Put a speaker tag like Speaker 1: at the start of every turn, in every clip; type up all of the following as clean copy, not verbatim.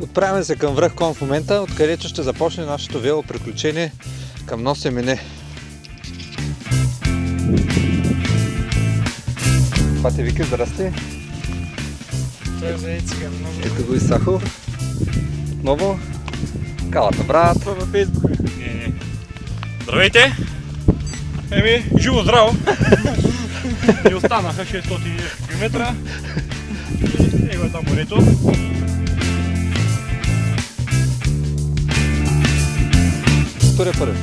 Speaker 1: Отправяме се към връх Кон в момента, откъдето ще започне нашето велоприключение към Носе Мене. Пати Вики, здрасти! Ето го и Сахо. Отново. Калата, брат.
Speaker 2: Това във Фейсбука. Не. Здравейте! Живо здраво! Ни останаха 600 км. Его е там морето.
Speaker 1: Туре първи.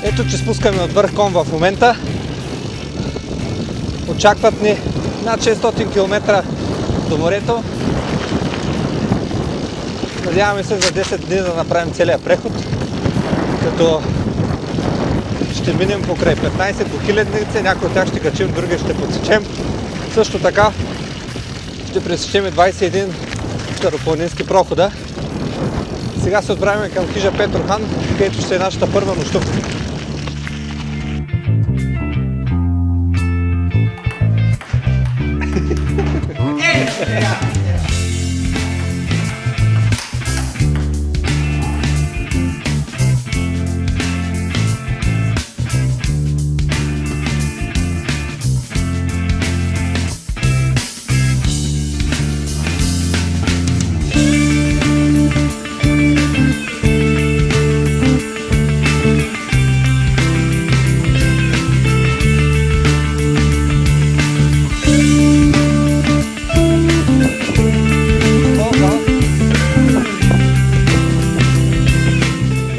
Speaker 1: Ето, че спускаме от връх Кон в момента. Очакват ни над 600 км до морето. Надяваме се за 10 дни да направим целия преход, като ще минем покрай 15 до хилядници, някои от тях ще качим, други ще подсечем. Също така ще пресечем 21 старопланински прохода. Сега се отправяме към хижа Петрохан, където ще е нашата първа нощувка.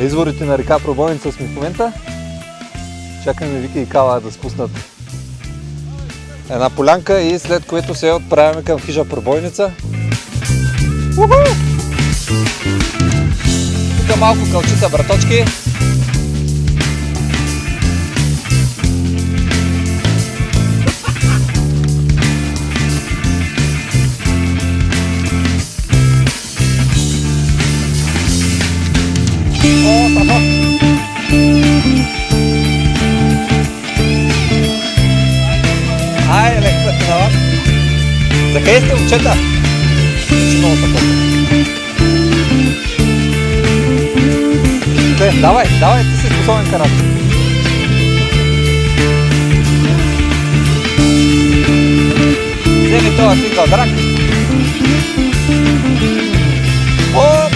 Speaker 1: Изворите на река Пробойница сме в момента. Чакаме Вики и Кала да спуснат една полянка и след което се отправяме към хижа Пробойница. Тук малко кълчица, браточки. Ай, леко да се навак. За къде сте, момчета? Много са колко. Давай, ти си способен карат. Вземи това сикъл драк. Оп.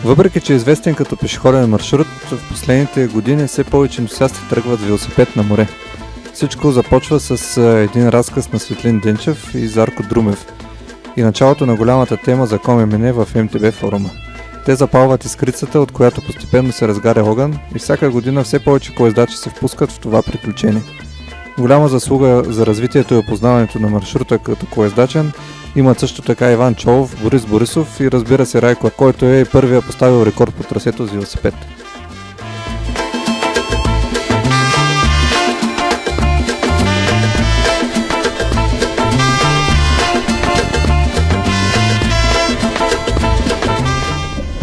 Speaker 1: Въпреки че е известен като пешеходен маршрут, в последните години все повече ентусиасти тръгват с велосипед на море. Всичко започва с един разказ на Светлин Денчев и Зарко Друмев и началото на голямата тема за КММ в МТБ форума. Те запалват искрицата, от която постепенно се разгаря огън и всяка година все повече колездачи се впускат в това приключение. Голяма заслуга за развитието и опознаването на маршрута като колездачен имат също така Иван Чолов, Борис Борисов и разбира се Райко, който е първия поставил рекорд по трасето с велосипед.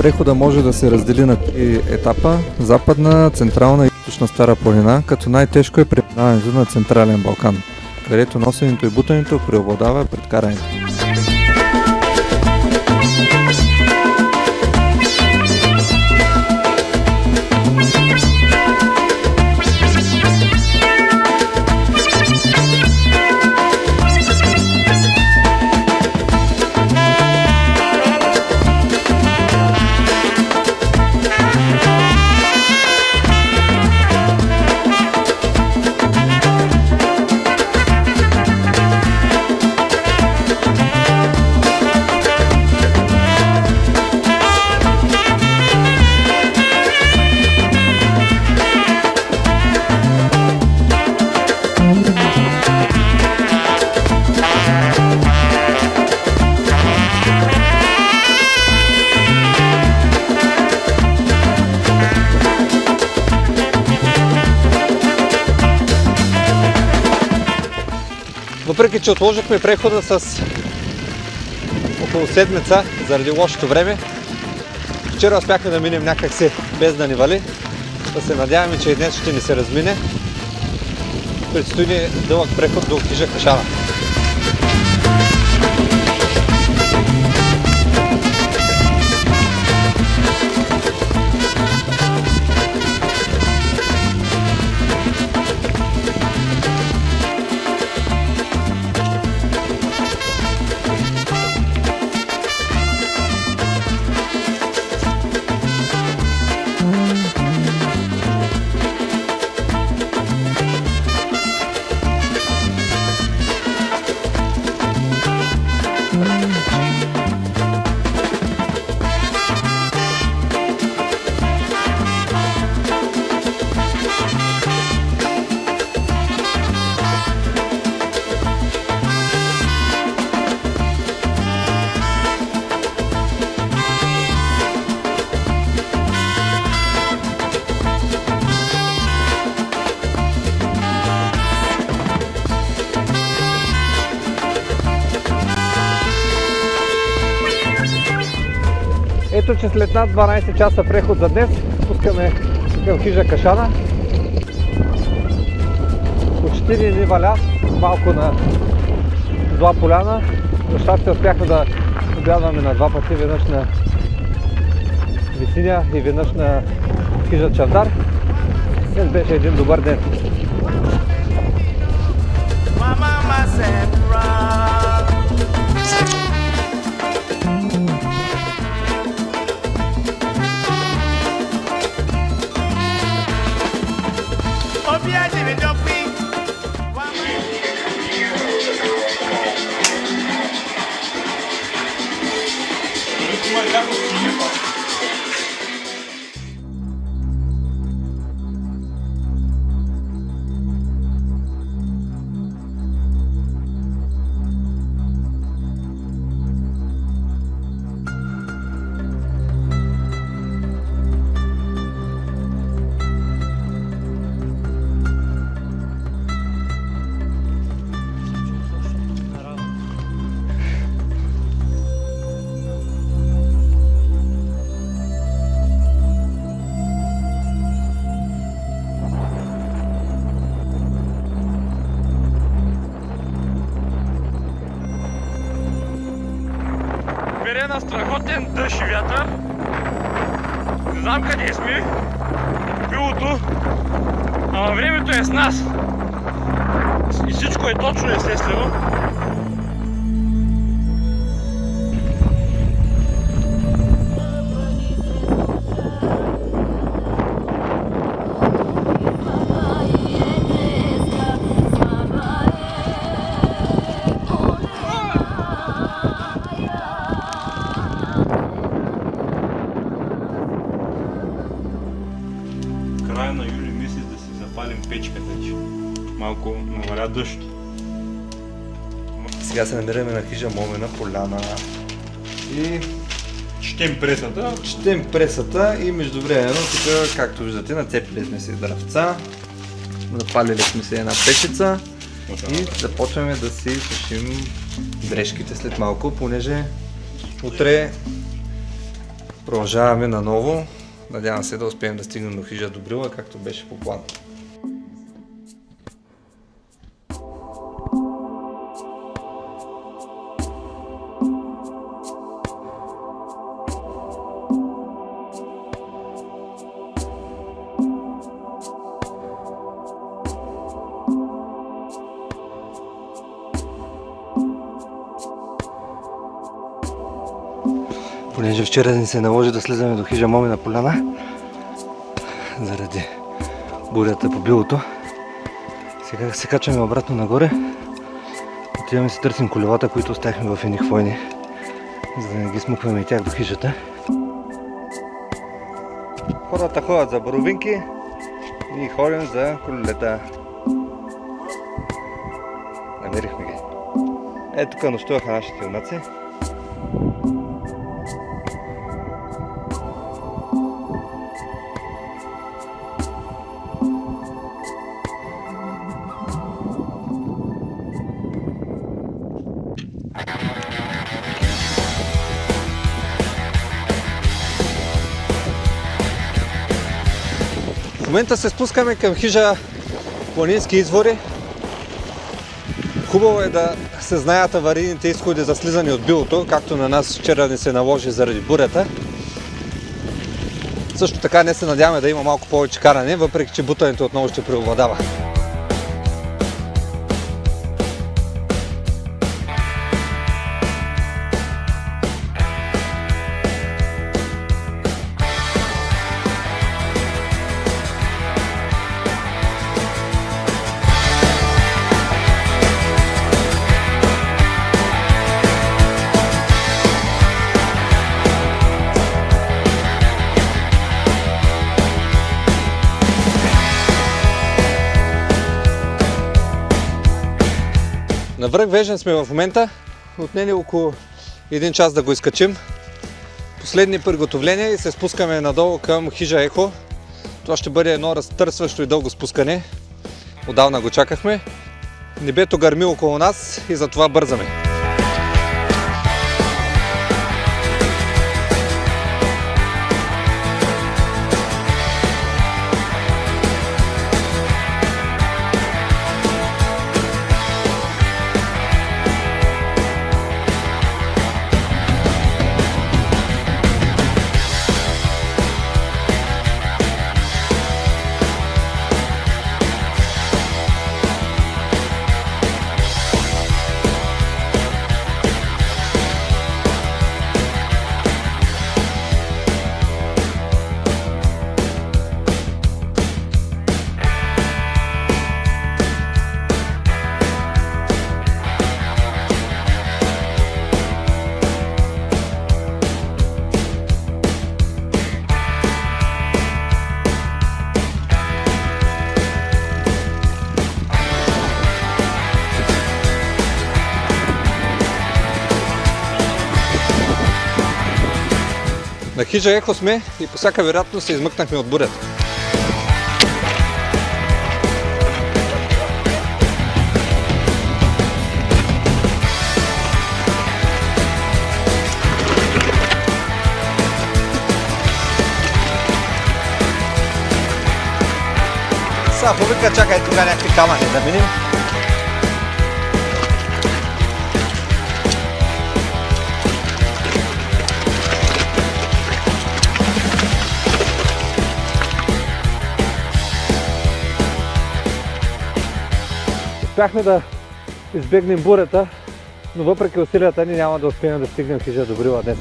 Speaker 1: Прехода може да се раздели на 3 етапа – Западна, Централна и Източна Стара планина, като най-тежко е преминаването на Централен Балкан, където носенето и бутането преобладава пред карането. Въпреки че отложихме прехода с около седмица заради лошото време, вчера успяхме да минем някакси без да ни вали. Да се надяваме, че и днес ще ни се размине. Предстои ни дълъг преход до Хижа Кашана. Ето, че след над 12 часа преход за днес спускаме към Хижа Кашана. Почти ни валя, малко на Зла поляна. За щастие успяхме да обядваме на 2 пъти, веднъж на Витиня и веднъж на Хижа Чавдар. Днес беше един добър ден.
Speaker 2: Бере на страхотен дъжд и вятър. Не знам къде сме. Билото. Ама времето е с нас. И всичко е точно, естествено. Края на юли месец да си запалим печката, че малко наваля дъжд.
Speaker 1: Сега се намираме на Хижа Момена поляна и
Speaker 2: Четем пресата.
Speaker 1: четем пресата и междувременно тук, както виждате, нацепили сме си дървца, запалили сме си една печица и започваме да си сушим дрежките след малко, понеже утре Продължаваме наново. Надявам се да успеем да стигнем до хижа Добрила, както беше по план. Понеже вчера ни се наложи да слизаме до хижа Момина поляна, заради бурята по билото, сега се качваме обратно нагоре. Отиваме си търсим колелата, които оставихме в едни хвойни, за да не ги смукваме и тях до хижата. Хората ходят за боровинки, ние ходим за колелета. Намерихме ги. Ето тук нощуваха нашите юнаци. В момента се спускаме към хижа Планински извори. Хубаво е да се знаят аварийните изходи за слизане от билото, както на нас вчера ни се наложи заради бурята. Също така не се надяваме да има малко повече каране, въпреки че бутането отново ще преобладава. На връх Вежен сме в момента. Отнели около 1 час да го изкачим. Последни приготовления и се спускаме надолу към хижа Ехо. Това ще бъде едно разтърсващо и дълго спускане. Отдавна го чакахме. Небето гърми около нас и затова бързаме. На хижа Ехо сме и по всяка вероятност се измъкнахме от бурята. Сега повика, чакай тук някакви камъни да минем. Успяхме да избегнем бурята, но въпреки усилията ни няма да успеем да стигнем хижа Добрила днес.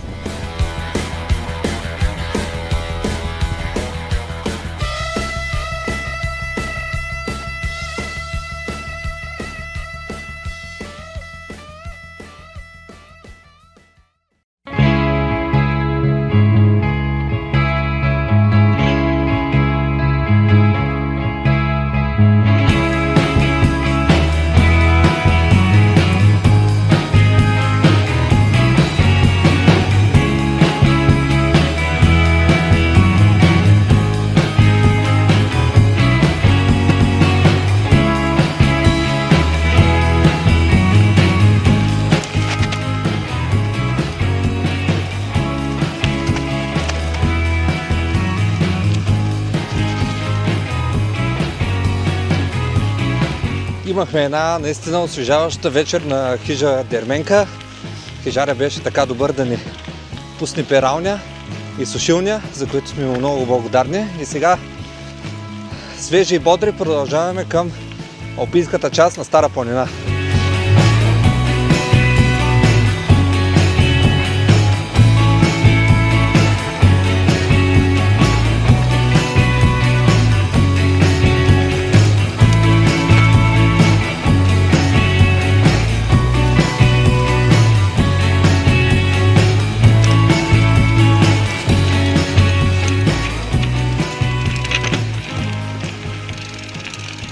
Speaker 1: Имахме една наистина освежаваща вечер на хижа Дерменка. Хижаря беше така добър да ни пусне пералня и сушилня, за които сме му много благодарни. И сега свежи и бодри продължаваме към алпийската част на Стара планина.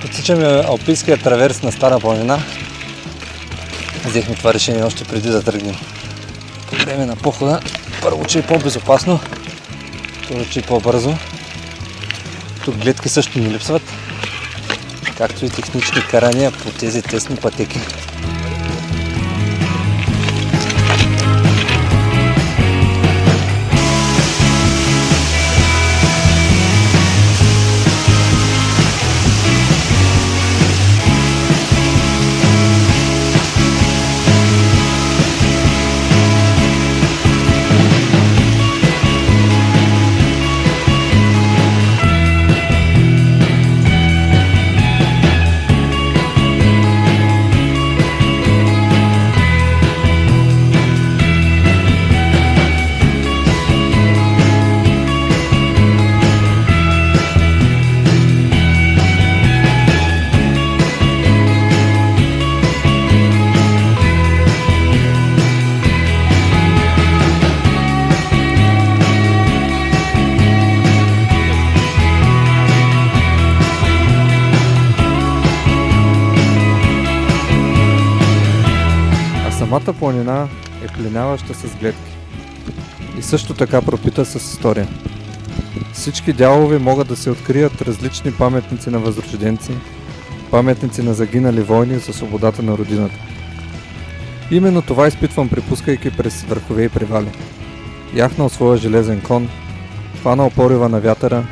Speaker 1: Отсичаме алпийския траверс на Стара планина. Взехме това решение още преди да тръгнем по време на похода. Първо, че е по-безопасно, второ, че е по-бързо. Тук гледки също ни липсват, както и технични карания по тези тесни пътеки. Самата планина е пленяваща с гледки и също така пропита с история. Всички дялове могат да се открият различни паметници на възрожденци, паметници на загинали войни за свободата на родината. Именно това изпитвам, припускайки през върхове и превали. Яхнал своя железен кон, хванал порива на вятъра,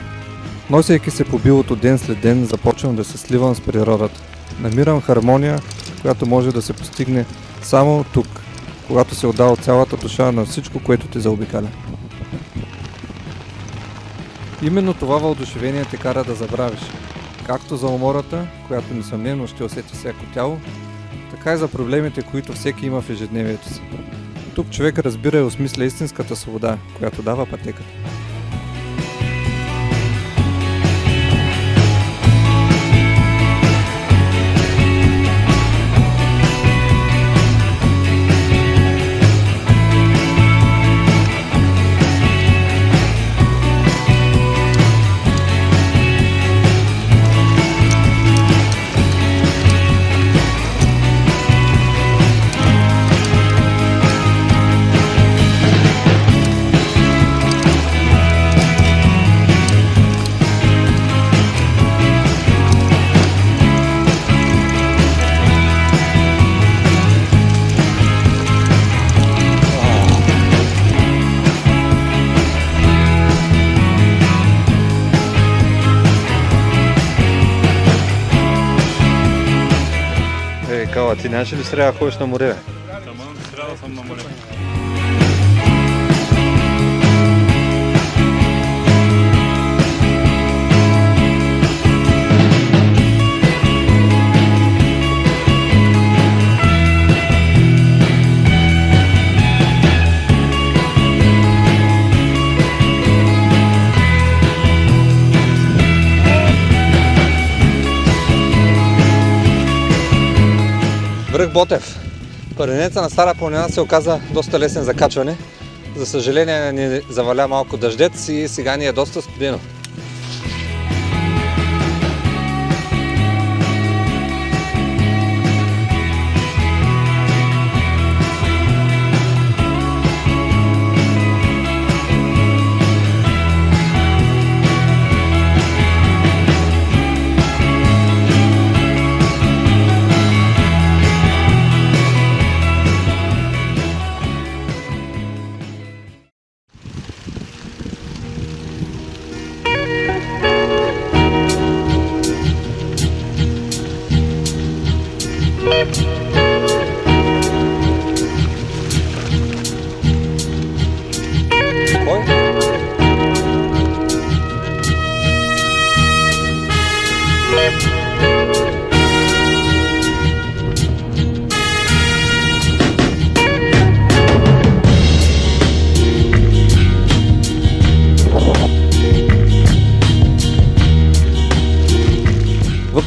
Speaker 1: носейки се по билото ден след ден, започвам да се сливам с природата. Намирам хармония, която може да се постигне само тук, когато се отдава цялата душа на всичко, което те заобикаля. Именно това въодушевение те кара да забравиш, както за умората, която несъмнено ще усети всяко тяло, така и за проблемите, които всеки има в ежедневието си. Тук човек разбира и осмисля истинската свобода, която дава пътеката. Кала, ти нямаше ли сряда ходиш на море?
Speaker 3: Ама сряда съм на море.
Speaker 1: Връх Ботев. Първенеца на Стара планина се оказа доста лесен за качване. За съжаление ни заваля малко дъждец и сега ни е доста студено.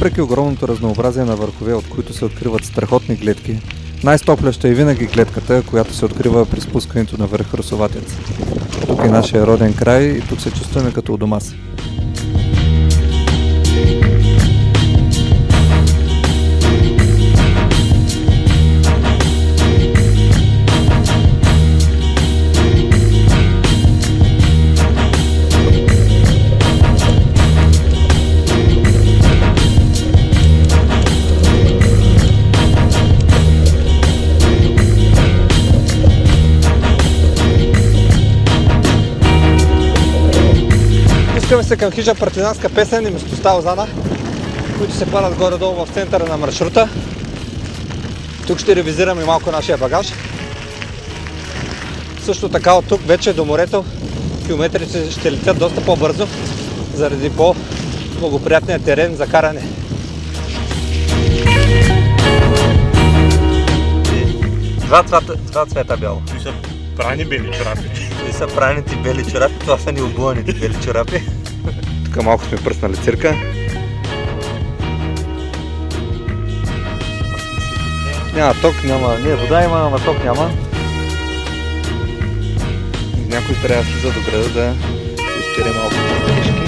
Speaker 1: Въпреки огромното разнообразие на върхове, от които се откриват страхотни гледки, най-стопляща е винаги гледката, която се открива при спускането на върх Русоватец. Тук е нашия роден край и тук се чувстваме като у дома си. Спускаме се към хижа партизанска песен и местността Озана, които се падат горе-долу в центъра на маршрута. Тук ще ревизираме малко нашия багаж. Също така от тук вече до морето километрите ще летят доста по-бързо, заради по-благоприятния терен за каране. Два цвета бяло.
Speaker 3: И са прани бели чорапи.
Speaker 1: И са праните бели чорапи, това са ни обуваните бели чорапи. Тук малко сме пръснали цирка. Няма ток, няма... Не, вода има, ама ток няма. Някой трябва да слиза до града да изпире малко пешки.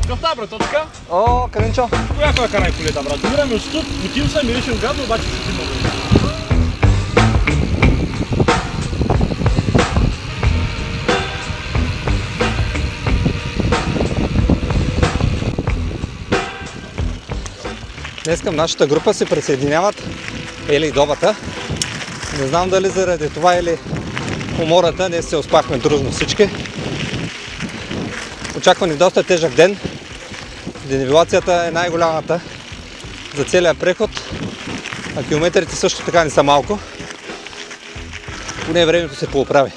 Speaker 3: Гъвта, брат, така?
Speaker 1: О, Каринчо!
Speaker 3: Коя карай колета, брат? Умираме от студ, отивам се, миришем гадно, обаче ще ти много.
Speaker 1: Днес към нашата група се присъединяват Ели и Добата. Не знам дали заради това или умората, днес се успахме дружно всички. Очаква ни доста тежък ден. Денивелацията е най-голямата за целия преход, а километрите също така не са малко. Поне времето се пооправи.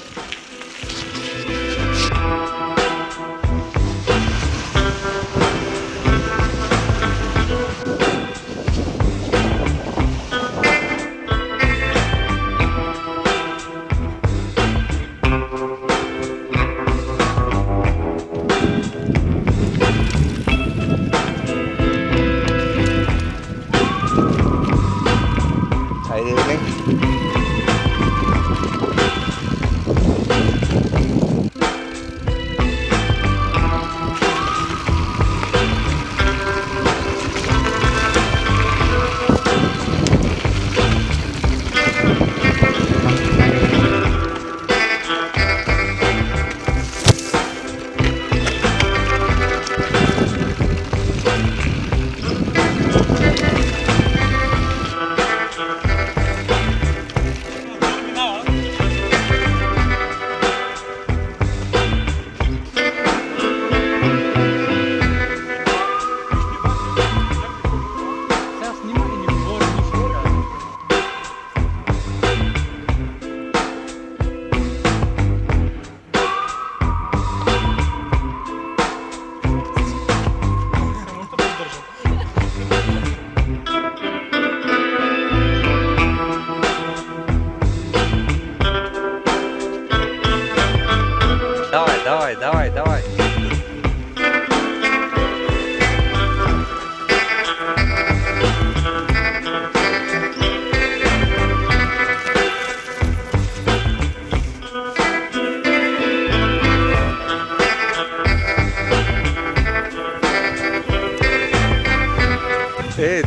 Speaker 1: Давай.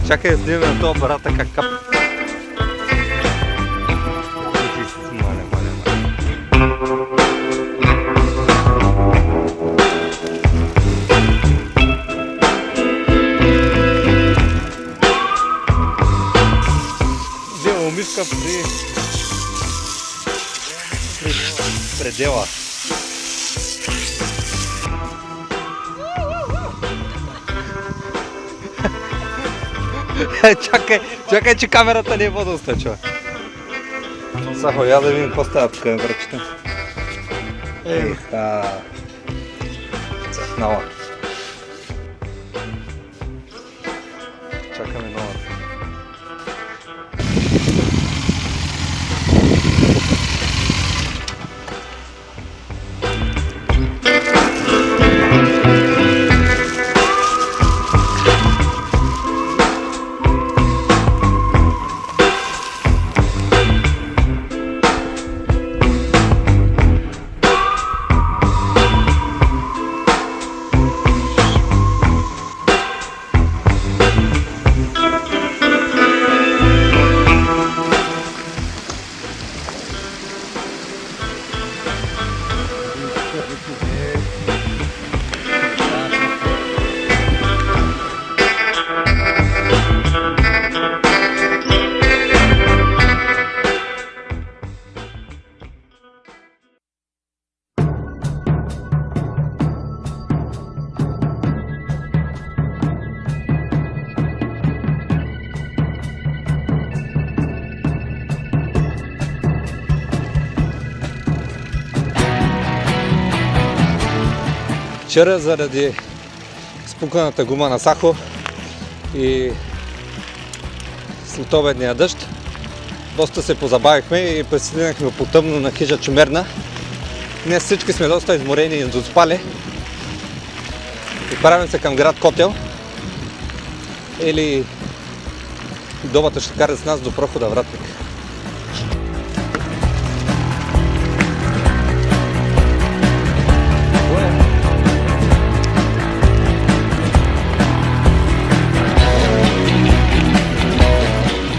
Speaker 1: Чакай да снимем на този апарата как кап. Взема умивка при предела. Чакай, че камерата не е водоустойчива. Сахо, я да видим какво става тук на връчите. Цъфнала. Чакаме новата. Вчера заради спуканата гума на Сахо и следобедния дъжд доста се позабавихме и пристигнахме по тъмно на хижа Чумерна. Днес всички сме доста изморени и доспали и правим се към град Котел или добата ще кара с нас до прохода Вратник.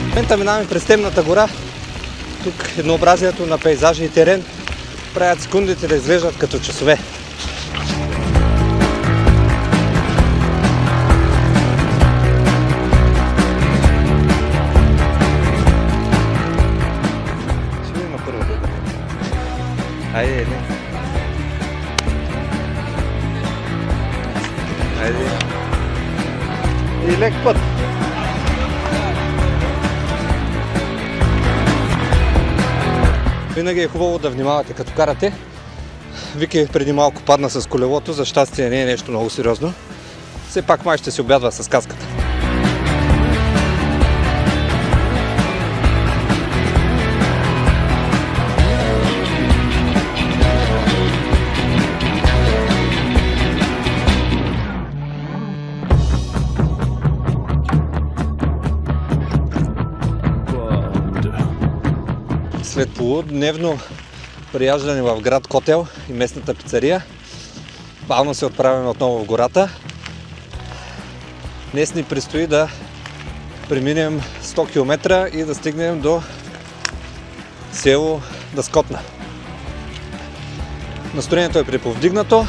Speaker 1: В момента минаваме през темната гора. Тук еднообразието на пейзажи и терен правят секундите да изглеждат като часове. Ще видим на първата. Айде, не. Айде. И лек път. Винаги е хубаво да внимавате като карате. Вики преди малко падна с колелото, за щастие не е нещо много сериозно. Все пак май ще се обядва с каската. След полудневно прияждане в град Котел и местната пицария, бавно се отправяме отново в гората. Днес ни предстои да преминем 100 км и да стигнем до село Дъскотна. Настроението е приповдигнато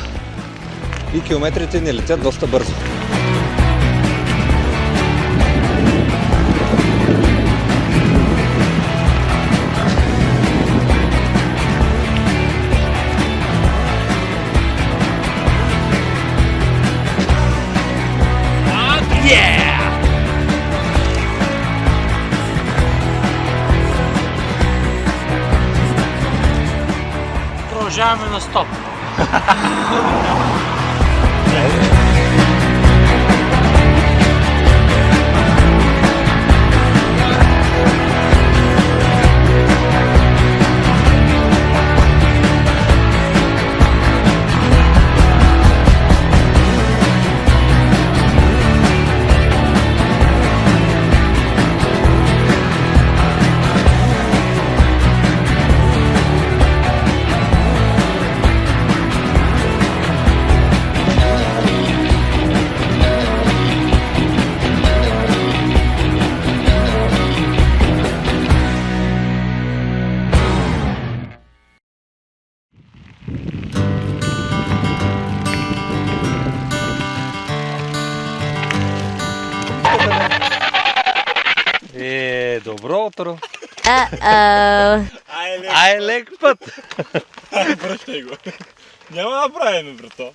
Speaker 1: и километрите ни летят доста бързо.
Speaker 2: Продължаваме на стоп.
Speaker 1: Добро утро!
Speaker 4: Ай,
Speaker 1: Лек път!
Speaker 3: Връщай го. Няма да правим, брато.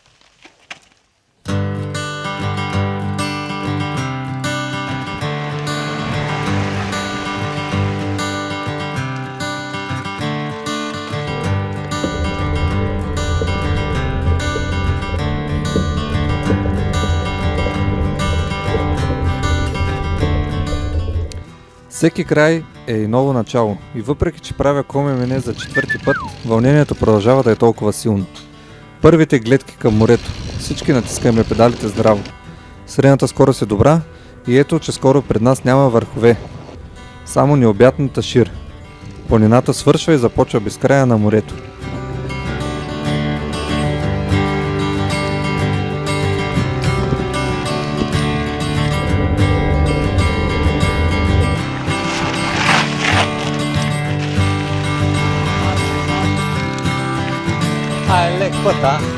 Speaker 1: Всеки край е и ново начало и въпреки, че правя коме за четвърти път, вълнението продължава да е толкова силно. Първите гледки към морето. Всички натискаме педалите здраво. Средната скорост е добра и ето, че скоро пред нас няма върхове. Само необятната шир. Планината свършва и започва безкрая на морето.
Speaker 4: Лек път, а?